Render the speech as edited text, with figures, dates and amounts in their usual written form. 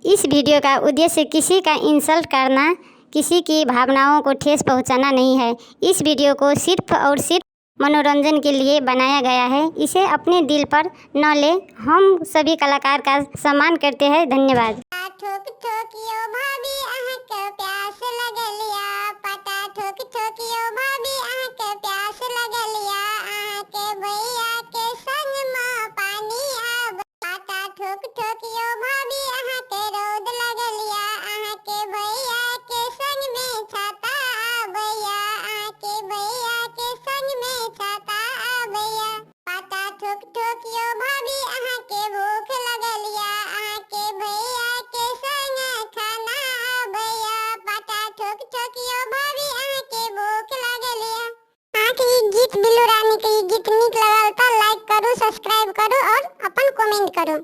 इस वीडियो का उद्देश्य किसी का इंसल्ट करना, किसी की भावनाओं को ठेस पहुंचाना नहीं है। इस वीडियो को सिर्फ और सिर्फ मनोरंजन के लिए बनाया गया है। इसे अपने दिल पर न ले। हम सभी कलाकार का सम्मान करते हैं। धन्यवाद। ठोक ठोकियो भाभी अहक प्यास लगलिया, पटा ठोक ठोकियो भाभी अहक प्यास लगलिया, अहक भैया के संग माँ पानी आब, पटा ठोक ठोकियो भाभी अहक रोद लगलिया, अहक भैया के संग में छाता आबैया, अहक भैया के संग में छाता आबैया, पटा ठोक ठोकियो भाभी अहक भूख लगलिया, अहक भैया के संग खाना आबैया, पटा ठोक ठोकियो भाभी अहके भूख लगलिया। आखिर गीत बिल्लू रानी के गीत निक लगल त लाइक करू, सब्सक्राइब करू और अपन कमेंट करू।